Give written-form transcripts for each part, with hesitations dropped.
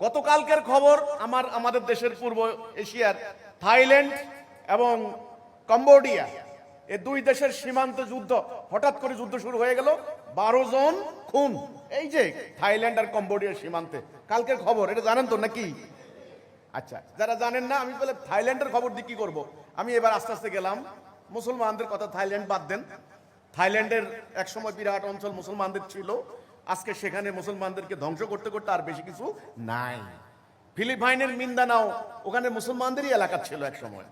গতকালকের খবর, আমাদের দেশের পূর্ব এশিয়ার থাইল্যান্ড এবং কম্বোডিয়া, এই দুই দেশের সীমান্ত যুদ্ধ, হঠাৎ করে যুদ্ধ শুরু হয়ে গেল, 12 জন খুন। এই যে থাইল্যান্ড আর কম্বোডিয়ার সীমান্তে কালকের খবর, এটা জানেন তো নাকি? আচ্ছা, যারা জানেন না, আমি বলে থাইল্যান্ডের খবর দিয়ে কি করবো, আমি এবার আস্তে আস্তে গেলাম। মুসলমানদের কথা থাইল্যান্ড বাদ দেন, থাইল্যান্ডের একসময় বিরাট অঞ্চল মুসলমানদের ছিল, আজকে সেখানে মুসলমানদেরকে ধ্বংস করতে করতে আর বেশি কিছু নাই। ফিলিপাইনের মিন্দানাও, ওখানে মুসলমানদেরই এলাকা ছিল এক সময়।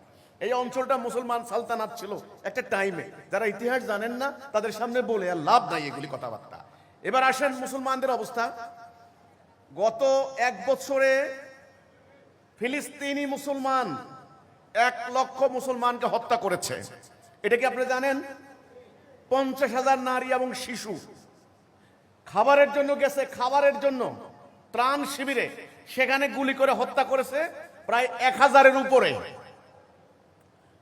এই অঞ্চলটা মুসলমান সালতানাত ছিল একটা টাইমে। যারা ইতিহাস জানেন না তাদের সামনে বলে আর লাভ নাই এগুলি কথাবার্তা। এবার আসেন মুসলমানদের অবস্থা। গত 1 বছরে ফিলিস্তিনি মুসলমান 1 লক্ষ মুসলমানকে হত্যা করেছে। এটা কি আপনি জানেন? 50,000 নারী এবং শিশু খাবারের জন্য গেছে, খাবারের জন্য ত্রাণ শিবিরে, সেখানে গুলি করে হত্যা করেছে প্রায় 1000-এর উপরে।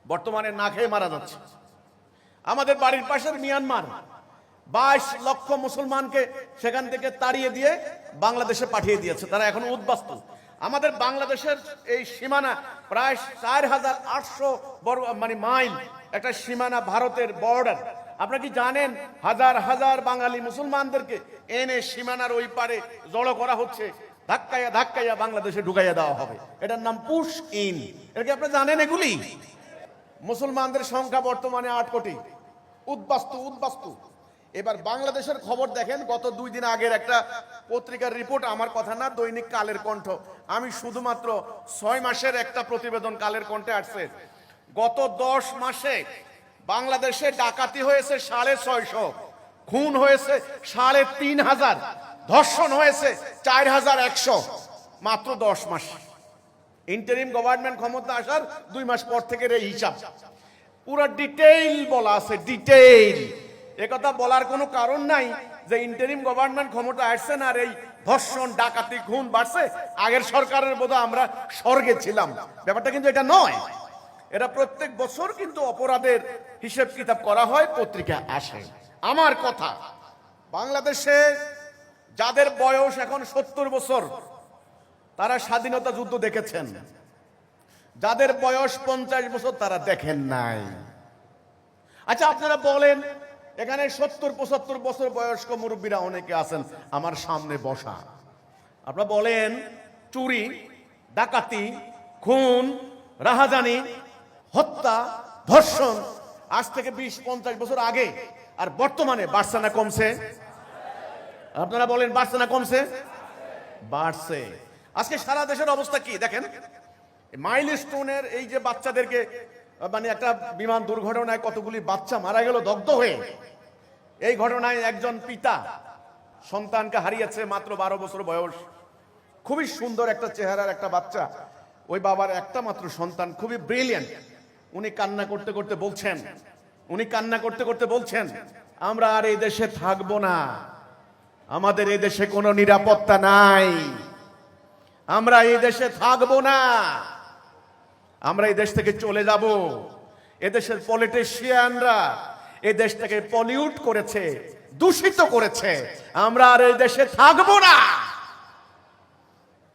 বর্তমানে না খেয়ে মারা যাচ্ছে। আমাদের বাড়ির পাশের মিয়ানমার 22 লক্ষ মুসলমানকে সেখান থেকে তাড়িয়ে দিয়ে বাংলাদেশে পাঠিয়ে দিয়েছে, তারা এখন উদ্বাস্তু। আমাদের বাংলাদেশের এই সীমানা প্রায় 4800 মাইল একটা সীমানা, ভারতের বর্ডার। আপনারা কি জানেন হাজার হাজার বাঙালি মুসলমানদেরকে এনে সীমানার ওই পারে জড়ো করা হচ্ছে, ধাক্কাইয়া ধাক্কাইয়া বাংলাদেশে ঢুকাইয়া দেওয়া হবে। এটার নাম পুশ ইন। এটা কি আপনি জানেন? এগুলি মুসলমানদের সংখ্যা বর্তমানে 8 কোটি, উদ্বাস্তু। এবার বাংলাদেশের খবর দেখেন। গত 2 দিন আগের একটা পত্রিকার রিপোর্ট, আমার কথা না, দৈনিক কালের কণ্ঠ, আমি শুধুমাত্র 6 মাসের একটা প্রতিবেদন কালের কণ্ঠে আসছে। গত 10 মাসে বাংলাদেশে ডাকাতি হয়েছে 650, খুন হয়েছে 3500, ধর্ষণ হয়েছে 4100, মাত্র 10 মাস। ইন্টারিম গভর্নমেন্ট ক্ষমতা আসার 2 মাস পর থেকে এই হিসাব পুরো ডিটেইল বলা আছে, ডিটেইল। একথা বলার কোনো কারণ নাই যে ইন্টারিম গভর্নমেন্ট ক্ষমতা আসছে না আর এই ধর্ষণ ডাকাতি খুন বাড়ছে, আগের সরকারের বোধহয় আমরা স্বর্গে ছিলাম। ব্যাপারটা কিন্তু এটা নয়। এটা প্রত্যেক বছর কিন্তু অপরাধের হিসেব কিতাব করা হয়, পত্রিকা আসে। আমার কথা, বাংলাদেশে যাদের বয়স এখন 70 বছর তারা স্বাধীনতা যুদ্ধ দেখেছেন, যাদের বয়স 50 বছর তারা দেখেন নাই। আচ্ছা, আপনারা বলেন, এখানে 70-75 বছর বয়স্ক মুরব্বীরা অনেকে আছেন আমার সামনে বসা। আপনারা বলেন, চুরি, ডাকাতি, খুন, রাহাজানি, হত্যা, ধর্ষণ আজ থেকে 20-50 বছর আগে আর বর্তমানে বাড়ছে না কমছে? আপনারা বলেন, বাড়ছে না কমছে? বাড়ছে। আজকে সারা দেশের অবস্থা কি দেখেন। মাইলস্টোনের এই যে বাচ্চাদেরকে, একটা বিমান দুর্ঘটনায় কতগুলি বাচ্চা মারা গেল দগ্ধ হয়ে। এই ঘটনায় একজন পিতা সন্তানকে হারিয়েছে, মাত্র 12 বছর বয়স, খুবই সুন্দর একটা চেহারার একটা বাচ্চা। ওই বাবার একটা মাত্র সন্তান, খুবই ব্রিলিয়ান্ট। উনি কান্না করতে করতে বলছেন, আমরা আর এই দেশে থাকবো না, আমাদের এই দেশে কোনো নিরাপত্তা নাই, আমরা এই দেশে থাকবো না, আমরা এই দেশ থেকে চলে যাব। এদেশের পলিটিশিয়ানরা এই দেশটাকে পলিউট করেছে, দূষিত করেছে, আমরা আর এই দেশে থাকবো না।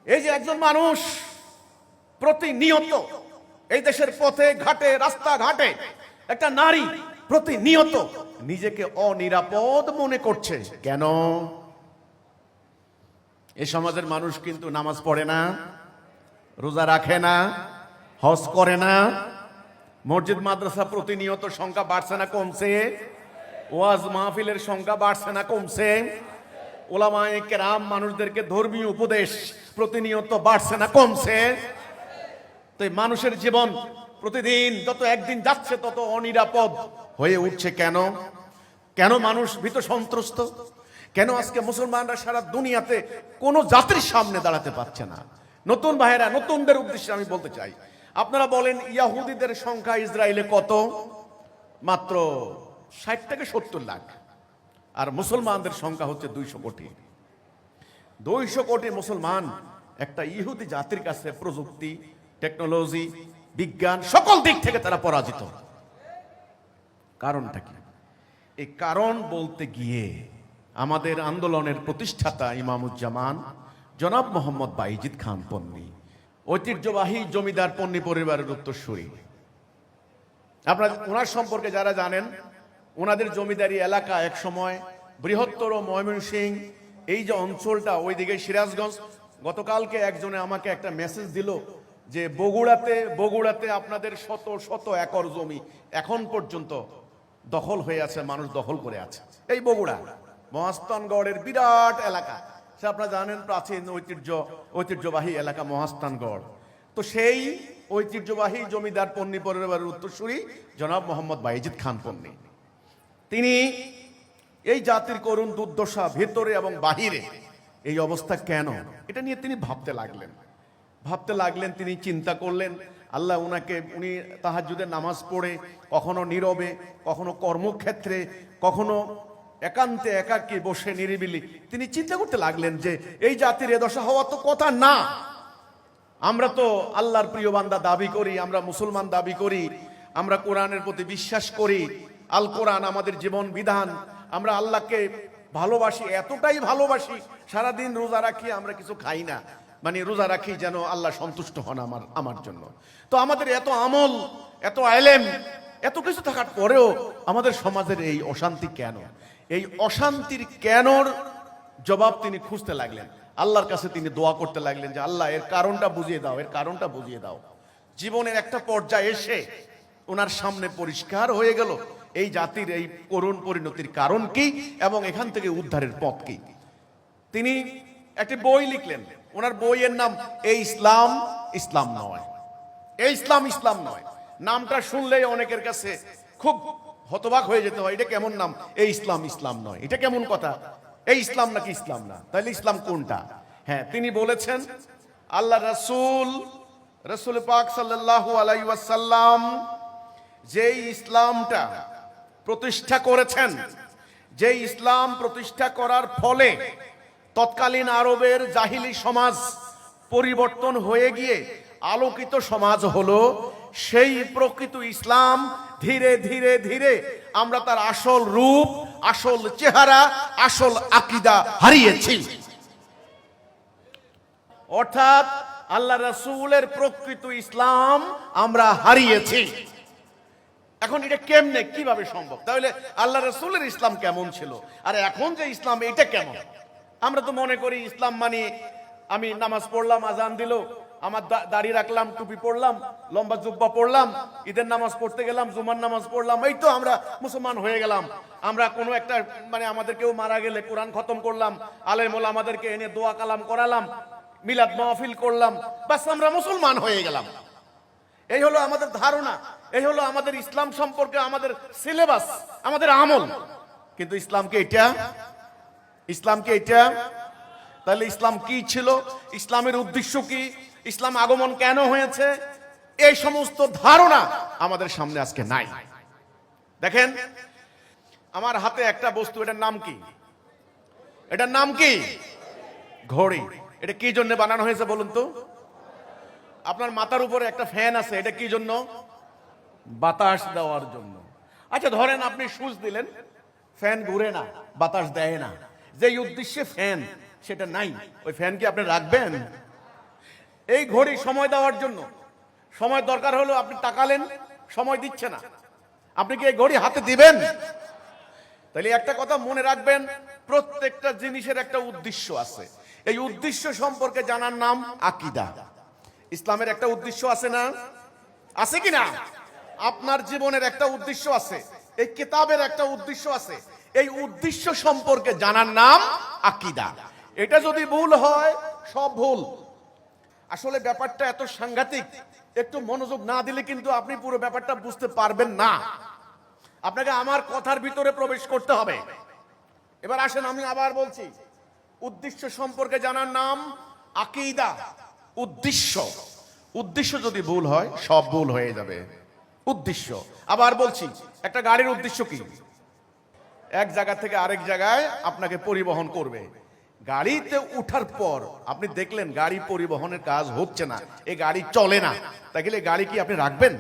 এই যে একজন মানুষ প্রতিনিয়ত এই দেশের পথে ঘাটে, রাস্তাঘাটে, একটা নারী প্রতিনিয়ত নিজেকে অনিরাপদ মনে করছে। কেন? এই সমাজের মানুষ কিন্তু নামাজ পড়ে না, রোজা রাখে না, হজ করে না। মসজিদ মাদ্রাসা প্রতিনিয়ত সংখ্যা বাড়ছে না কমছে? ওয়াজ মাহফিলের সংখ্যা বাড়ছে না কমছে? ওলামায়ে কেরাম মানুষদেরকে ধর্মীয় উপদেশ প্রতিনিয়ত বাড়ছে না কমছে? তো মানুষের জীবন প্রতিদিন যত একদিন যাচ্ছে তত অনিরাপদ হয়ে উঠছে। কেন? কেন মানুষ ভীত সন্ত্রস্ত? কেন আজকে মুসলমানরা সারা দুনিয়াতে কোন জাতির সামনে দাঁড়াতে পারছে না? নতুন ভাইয়েরা, নতুনদের উদ্দেশ্যে আমি বলতে চাই, আপনারা বলেন ইহুদিদের সংখ্যা ইসরায়েলে কত? মাত্র 60 থেকে 70 লাখ। আর মুসলমানদের সংখ্যা হচ্ছে 200 কোটি। 200 কোটি মুসলমান একটা ইহুদি জাতির কাছে প্রযুক্তি, টেকনোলজি, বিজ্ঞান সকল দিক থেকে তারা পরাজিত। কারণটা কি? এই কারণ বলতে গিয়ে আমাদের আন্দোলনের প্রতিষ্ঠাতা ইমামুজ্জামান জনাব মোহাম্মদ বাইজিদ খান পন্নী, ঐতিহ্যবাহী জমিদার পন্নী পরিবারের উত্তরসূরি। আপনারা ওনার সম্পর্কে যারা জানেন, ওনাদের জমিদারি এলাকা এক সময় বৃহত্তর ময়মনসিংহ, এই যে অঞ্চলটা ওইদিকে সিরাজগঞ্জ। গতকালকে একজনে আমাকে একটা মেসেজ দিল যে বগুড়াতে আপনাদের শত শত একর জমি এখন পর্যন্ত দখল হয়ে আছে, মানুষ দখল করে আছে। এই বগুড়া মহাস্থানগড়ের বিরাট এলাকা, সে আপনারা জানেন, প্রাচীন ঐতিহ্যবাহী এলাকা মহাস্থানগড়। তো সেই ঐতিহ্যবাহী জমিদার পন্নী পরিবারের উত্তরসূরি জনাব মোহাম্মদ বাইজিদ খান পন্নী, তিনি এই জাতির করুণ দুর্দশা ভেতরে এবং বাহিরে এই অবস্থা কেন, এটা নিয়ে তিনি ভাবতে লাগলেন। তিনি চিন্তা করলেন। আল্লাহ উনি তাহাজ্জুদের নামাজ পড়ে, কখনো নীরবে, কখনো কর্মক্ষেত্রে, কখনো একান্তে একাকী বসে নিরিবিলি তিনি চিন্তা করতে লাগলেন যে এই জাতির এ দশা হওয়া তো কথা না। আমরা তো আল্লাহর প্রিয় বান্দা দাবি করি, আমরা মুসলমান দাবি করি, আমরা কোরআনের প্রতি বিশ্বাস করি, আল কোরআন আমাদের জীবন বিধান, আমরা আল্লাহকে ভালোবাসি, এতটাই ভালোবাসি সারাদিন রোজা রাখি, আমরা কিছু খাই না, মানে রোজা রাখি যেন আল্লাহ সন্তুষ্ট হন আমার জন্য। তো আমাদের এত আমল, এত আলেম, এত কিছু থাকার পরেও আমাদের সমাজের এই অশান্তি কেন? এই অশান্তির কেনর জবাব তিনি খুঁজতে লাগলেন। আল্লাহর কাছে তিনি দোয়া করতে লাগলেন যে আল্লাহ এর কারণটা বুঝিয়ে দাও। জীবনের একটা পর্যায়ে এসে ওনার সামনে পরিষ্কার হয়ে গেল এই জাতির এই করুণ পরিণতির কারণ কি এবং এখান থেকে উদ্ধারের পথ কি। তিনি একটি বই লিখলেন। ওনার বইয়ের নাম এই ইসলাম ইসলাম নয়। এই ইসলাম নয় নামটা শুনলেই অনেকের কাছে খুব হতবাক হয়ে যেতে হয়। এটা কেমন নাম? এই ইসলাম নয়, এটা কেমন কথা? এই ইসলাম নাকি ইসলাম না? তাহলে ইসলাম কোনটা? হ্যাঁ, তিনি বলেছেন আল্লাহ রাসূল পাক সাল্লাল্লাহু আলাইহি ওয়াসাল্লাম যেই ইসলামটা প্রতিষ্ঠা করেছেন, যেই ইসলাম প্রতিষ্ঠা করার ফলে তৎকালীন আরবের জাহিলি সমাজ পরিবর্তন হয়ে গিয়ে আলোকিত সমাজ হলো, সেই প্রকৃত ইসলাম ধীরে ধীরে ধীরে আমরা তার আসল রূপ, আসল চেহারা, আসল আকীদা হারিয়েছি। অর্থাৎ আল্লাহ রাসূলের প্রকৃত ইসলাম আমরা হারিয়েছি। এখন এটা কেমনে, কিভাবে সম্ভব? তাহলে আল্লাহ রাসূলের ইসলাম কেমন ছিল আর এখন যে ইসলাম এটা কেমন? আমরা তো মনে করি ইসলাম মানে আমি নামাজ পড়লাম, আজান দিল, আমার দাড়ি রাখলাম, টুপি পড়লাম, লম্বা জুব্বা পড়লাম, ঈদের নামাজ পড়তে গেলাম, জুমার নামাজ পড়লাম, এই তো আমরা মুসলমান হয়ে গেলাম। আমরা কোনো একটা মানে আমাদের কেউ মারা গেলে কোরআন খতম করলাম, আলেম ওলামাদেরকে এনে দোয়া কালাম করালাম, মিলাদ মাহফিল করলাম, বাস আমরা মুসলমান হয়ে গেলাম। এই হলো আমাদের ধারণা, এই হলো আমাদের ইসলাম সম্পর্কে আমাদের সিলেবাস, আমাদের আমল। কিন্তু ইসলামকে এটা তাহলে ইসলাম কি ছিল, ইসলামের উদ্দেশ্য কি, ইসলাম আগমন কেন হয়েছে, এই সমস্ত ধারণা আমাদের সামনে আজকে নাই। দেখেন আমার হাতে একটা বস্তু, এটার নাম কি? ঘড়ি। এটা কি জন্য বানানো হয়েছে বলুন তো? আপনার মাথার উপরে একটা ফ্যান আছে, এটা কি জন্য? বাতাস দেওয়ার জন্য। আচ্ছা ধরেন আপনি সুইচ দিলেন, ফ্যান ঘুরে না, বাতাস দেয় না, যেই উদ্দেশ্যে ফ্যান সেটা নাই, ওই ফ্যান কি আপনি রাখবেন? এই ঘড়ি সময় দেওয়ার জন্য, সময় দরকার হলো আপনি তাকালেন, সময় দিচ্ছে না, আপনি কি এই ঘড়ি হাতে দিবেন? তাহলে একটা কথা মনে রাখবেন, প্রত্যেকটা জিনিসের একটা উদ্দেশ্য আছে। এই উদ্দেশ্য সম্পর্কে জানার নাম আকীদা। ইসলামের একটা উদ্দেশ্য আছে না? আছে কি না? আপনার জীবনের একটা উদ্দেশ্য আছে, এই কিতাবের একটা উদ্দেশ্য আছে। এই উদ্দেশ্য সম্পর্কে জানার নাম আকীদা। এটা যদি ভুল হয় সব ভুল। আসলে ব্যাপারটা এত সাংঘাতিক, একটু মনোযোগ না দিলে কিন্তু আপনি পুরো ব্যাপারটা বুঝতে পারবেন না। আপনাকে আমার কথার ভিতরে প্রবেশ করতে হবে। এবার আসেন, আমি আবার বলছি, উদ্দেশ্য সম্পর্কে জানার নাম আকীদা। উদ্দেশ্য যদি ভুল হয় সব ভুল হয়ে যাবে। উদ্দেশ্য, আবার বলছি, একটা গাড়ির উদ্দেশ্য কি? এক জায়গা থেকে আরেক জায়গায় আপনাকে পরিবহন করবে। গাড়িতে উঠার পর আপনি দেখলেন গাড়ি পরিবহনের কাজ হচ্ছে না, এই গাড়ি চলে না, তাহলে গাড়ি কি আপনি রাখবেন?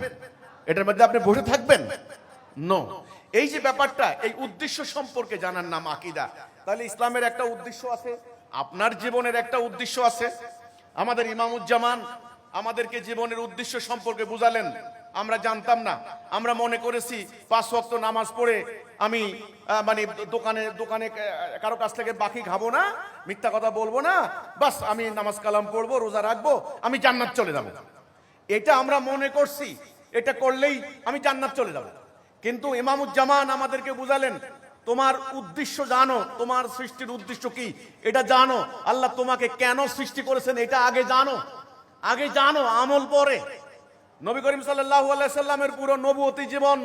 এটার মধ্যে আপনি বসে থাকবেন? নো। এই যে ব্যাপারটা, এই উদ্দেশ্য সম্পর্কে জানার নাম আকীদা। তাহলে ইসলামের একটা উদ্দেশ্য আছে, আপনার জীবনের একটা উদ্দেশ্য আছে। আমাদের ইমামুজ্জামান আমাদেরকে জীবনের উদ্দেশ্য সম্পর্কে বুঝালেন, আমরা জানতাম না। আমরা মনে করেছি 5 ওয়াক্ত নামাজ পড়ে আমি মানে দোকানে কারো কাছ থেকে বাকি খাবো না, মিথ্যা কথা বলবো না, বাস আমি নামাজ কালাম পড়বো, রোজা রাখবো, আমি জান্নাত চলে যাবো। এটা আমরা মনে করছি, এটা করলেই আমি জান্নাত চলে যাব। কিন্তু ইমামুজ্জামান আমাদেরকে বুঝালেন, তোমার উদ্দেশ্য জানো, তোমার সৃষ্টির উদ্দেশ্য কি এটা জানো, আল্লাহ তোমাকে কেন সৃষ্টি করেছেন এটা আগে জানো, আগে জানো, আমল পরে। নবী করিম সাল্লাল্লাহু আলাইহি সাল্লামের পুরো নবুয়তি জীবন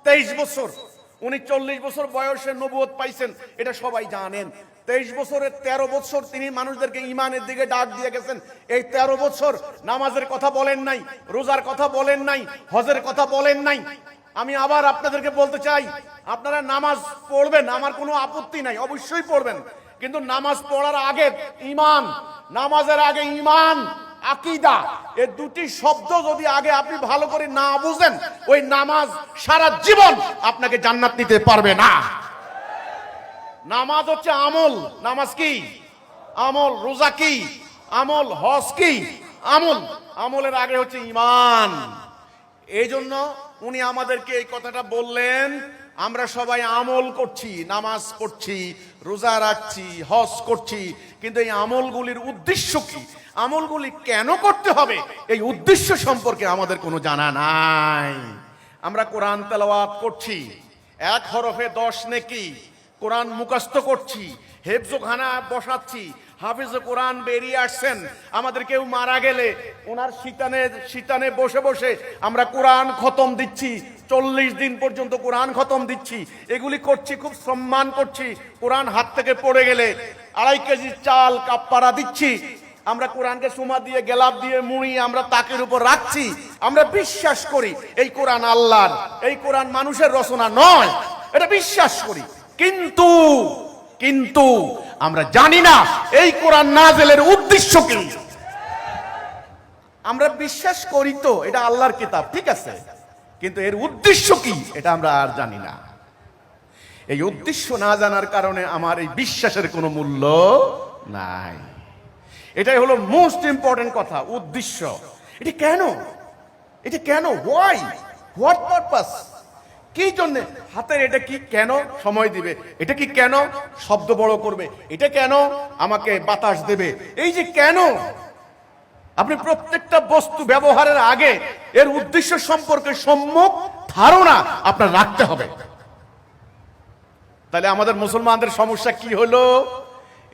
23 বছর, উনি 40 বছর বয়সে নবুয়ত পাইছেন, এটা সবাই জানেন। 23 বছরের 13 বছর তিনি মানুষদেরকে ইমানের দিকে ডাক দিয়ে গেছেন। এই 13 বছর নামাজের কথা বলেন নাই, রোজার কথা বলেন নাই, হজের কথা বলেন নাই। আমি আবার আপনাদেরকে বলতে চাই, আপনারা নামাজ পড়বেন, আমার কোনো আপত্তি নাই, অবশ্যই পড়বেন, কিন্তু নামাজ পড়ার আগে ঈমান, নামাজের আগে ঈমান, আকীদা, এই দুটি শব্দ যদি আগে আপনি ভালো করে না বুঝেন, ওই নামাজ সারা জীবন আপনাকে জান্নাত নিতে পারবে না। নামাজ হচ্ছে আমল, নামাজ কি আমল, রোজা কি আমল, হজ কি আমল, আমলের আগে হচ্ছে ঈমান। এই জন্য উনি আমাদেরকে এই কথাটা বললেন। আমরা সবাই আমল করছি, নামাজ পড়ছি, রোজা রাখছি, হজ করছি, কিন্তু এই আমলগুলির উদ্দেশ্য কি, আমলগুলি কেন করতে হবে, এই উদ্দেশ্য সম্পর্কে আমাদের কোনো জানা নাই। আমরা কোরআন তেলাওয়াত করছি, 1 হরফে 10 নেকি, কোরআন মুখস্থ করছি, হেফজখানা বসাচ্ছি, হাফিজে কোরআন বেরিয়ে আসছেন। আমাদের কেউ মারা গেলে ওনার শীতানে বসে বসে আমরা কোরআন খতম দিচ্ছি, 40 দিন পর্যন্ত কোরআন খতম দিচ্ছি। এগুলি করছি, খুব সম্মান করছি। কোরআন হাত থেকে পড়ে গেলে 2.5 কেজি চাল কাপ্পারা দিচ্ছি। আমরা কোরআনকে সুমা দিয়ে, গেলাপ দিয়ে, মুড়ি আমরা তাকের উপর রাখছি। আমরা বিশ্বাস করি এই কোরআন আল্লাহর, এই কোরআন মানুষের রচনা নয়, এটা বিশ্বাস করি। কিন্তু কিন্তু আমরা জানি না এই কোরআন নাযিলের উদ্দেশ্য কি। আমরা বিশ্বাস করি তো এটা আল্লাহর কিতাব, ঠিক আছে, কিন্তু এর উদ্দেশ্য কি এটা আমরা আর জানি না। এই উদ্দেশ্য না জানার কারণে আমার এই বিশ্বাসের কোনো মূল্য নাই। এটাই হলো মোস্ট ইম্পর্টেন্ট কথা, উদ্দেশ্য। এটা কেন, এটা কেন, হোয়াই, হোয়াট পারপাস, কি জন্য হাতের এটা কি কেন সময় দিবে, এটা কি কেন শব্দ বড় করবে, এটা কেন আমাকে বাতাস দেবে, এই যে কেন, আপনি প্রত্যেকটা বস্তু ব্যবহারের আগে এর উদ্দেশ্য সম্পর্কে সম্যক ধারণা আপনার রাখতে হবে। তাহলে আমাদের মুসলমানদের সমস্যা কি হলো,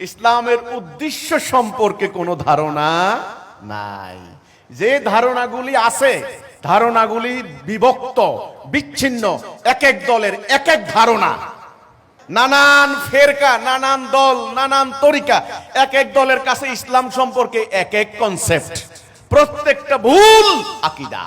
ইসলামের উদ্দেশ্য সম্পর্কে কোনো ধারণা নাই। যে ধারণাগুলি আছে, ধারণাগুলি বিভক্ত, বিচ্ছিন্ন, এক এক দলের এক এক ধারণা, নানান ফেরকা, নানান দল, নানান তরিকা, এক এক দলের কাছে ইসলাম সম্পর্কে এক এক কনসেপ্ট, প্রত্যেকটা ভুল আকীদা।